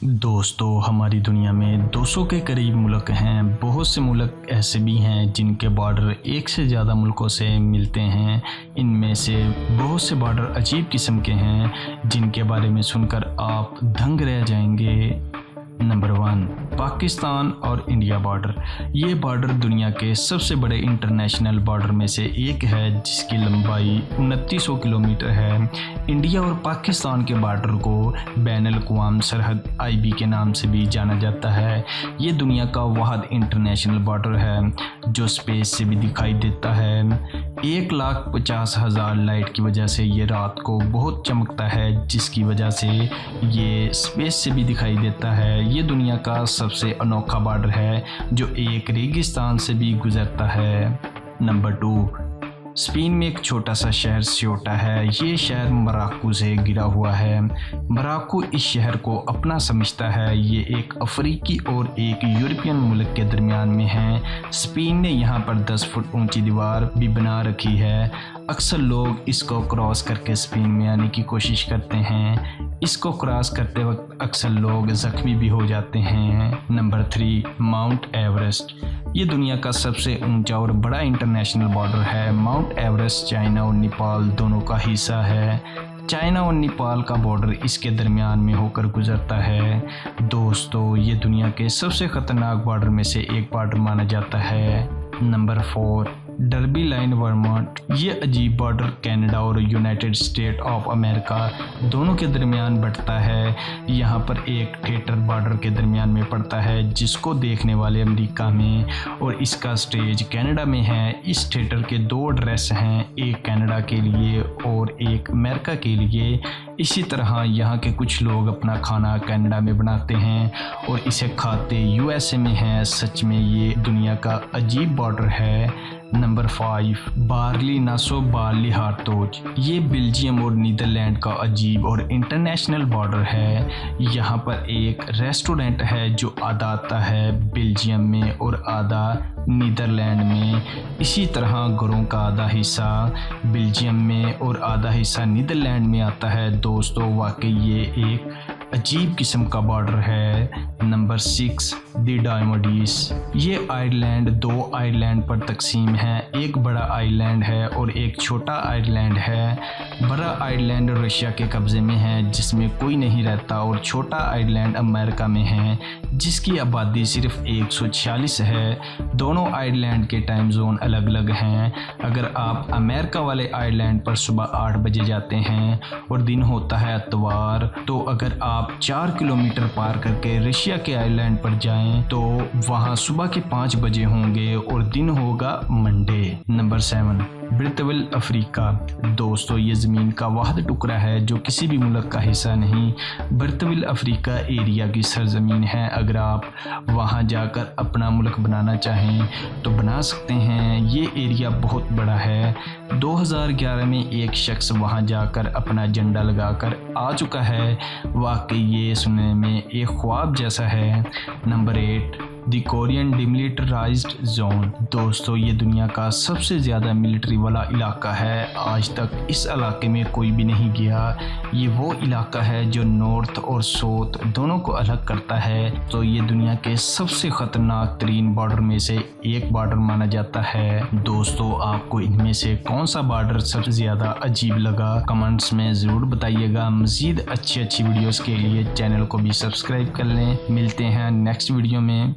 दोस्तों, हमारी दुनिया में 200 के करीब मुल्क हैं। बहुत से मुल्क ऐसे भी हैं जिनके बॉर्डर एक से ज़्यादा मुल्कों से मिलते हैं। इनमें से बहुत से बॉर्डर अजीब किस्म के हैं जिनके बारे में सुनकर आप दंग रह जाएंगे। नंबर 1, पाकिस्तान और इंडिया बॉर्डर। ये बॉर्डर दुनिया के सबसे बड़े इंटरनेशनल बॉर्डर में से एक है जिसकी लंबाई 2900 किलोमीटर है। इंडिया और पाकिस्तान के बॉर्डर को बैनुल-अक़वाम सरहद IB के नाम से भी जाना जाता है। ये दुनिया का वाहिद इंटरनेशनल बॉर्डर है जो स्पेस से भी दिखाई देता है। 1,50,000 लाइट की वजह से ये रात को बहुत चमकता है, जिसकी वजह से ये स्पेस से भी दिखाई देता है। ये दुनिया का सबसे अनोखा बॉर्डर है जो एक रेगिस्तान से भी गुजरता है। नंबर 2, स्पेन में एक छोटा सा शहर स्योटा है। ये शहर मोरक्को से घिरा हुआ है। मोरक्को इस शहर को अपना समझता है। ये एक अफ्रीकी और एक यूरोपियन मुल्क के दरमियान में है। स्पेन ने यहाँ पर 10 फुट ऊंची दीवार भी बना रखी है। अक्सर लोग इसको क्रॉस करके स्पेन में आने की कोशिश करते हैं। इसको क्रॉस करते वक्त अक्सर लोग जख्मी भी हो जाते हैं। Number 3, mount Everest. ये दुनिया का सबसे ऊंचा और बड़ा इंटरनेशनल बॉर्डर है। माउंट एवरेस्ट चाइना और नेपाल दोनों का हिस्सा है। चाइना और नेपाल का बॉर्डर इसके दरमियान में होकर गुजरता है। दोस्तों, ये दुनिया के सबसे ख़तरनाक बॉर्डर में से एक बॉर्डर माना जाता है। Number 4, derby line Vermont. ये अजीब बॉर्डर कनाडा और यूनाइटेड स्टेट ऑफ अमेरिका दोनों के दरमियान बढ़ता है। यहाँ पर एक थिएटर बॉर्डर के दरमियान में पड़ता है जिसको देखने वाले अमेरिका में और इसका स्टेज कनाडा में है। इस थिएटर के 2 ड्रेस हैं, एक कनाडा के लिए और एक अमेरिका के लिए। इसी तरह यहाँ के कुछ लोग अपना खाना कनाडा में बनाते हैं और इसे खाते USA में हैं। सच में ये दुनिया का अजीब बॉर्डर है। Number 5, Baarle Nassau Baarle Hertog. ये बेल्जियम और नीदरलैंड का अजीब और इंटरनेशनल बॉर्डर है। यहाँ पर एक रेस्टोरेंट है जो आधा आता है बेल्जियम में और आधा नीदरलैंड में। इसी तरह घरों का आधा हिस्सा बेल्जियम में और आधा हिस्सा नीदरलैंड में आता है। दोस्तों, वाकई ये एक अजीब किस्म का बॉर्डर है। Number 6, the Diomedes. ये आयरलैंड 2 आइलैंड पर तकसीम है। एक बड़ा आइलैंड है और एक छोटा आइलैंड है। बड़ा आइलैंड रशिया के कब्जे में है जिसमें कोई नहीं रहता और छोटा आइलैंड अमेरिका में है जिसकी आबादी सिर्फ 146 है। दोनों आइलैंड के टाइम जोन अलग अलग हैं। अगर आप अमेरिका वाले आइलैंड पर सुबह 8 बजे जाते हैं और दिन होता है इतवार, तो अगर आप 4 किलोमीटर पार करके रशिया के आइलैंड पर जाएं तो वहां सुबह के 5 बजे होंगे और दिन होगा मंडे। Number 7, ब्रितविल Africa. दोस्तों, ये ज़मीन का वाहिद टुकड़ा है जो किसी भी मुल्क का हिस्सा नहीं। ब्रितविल अफ्रीका एरिया की सरजमीन है। अगर आप वहां जाकर अपना मुल्क बनाना चाहें तो बना सकते हैं। ये एरिया बहुत बड़ा है। 2011 में एक शख्स वहां जाकर अपना झंडा लगाकर आ चुका है। वाकई ये सुनने में एक ख्वाब जैसा है। Number 8, the Korean demilitarised zone. दोस्तों, ये दुनिया का सबसे ज़्यादा मिलिट्री वाला इलाका है। आज तक इस इलाके में कोई भी नहीं गया। ये वो इलाका है जो नॉर्थ और साउथ दोनों को अलग करता है। तो ये दुनिया के सबसे ख़तरनाक तरीन बॉर्डर में से एक बॉर्डर माना जाता है। दोस्तों, आपको इनमें से कौन सा बॉर्डर सबसे ज़्यादा अजीब लगा, कमेंट्स में ज़रूर बताइएगा। मज़ीद अच्छी वीडियोज़ के लिए चैनल को भी सब्सक्राइब कर लें। मिलते हैं नेक्स्ट वीडियो में।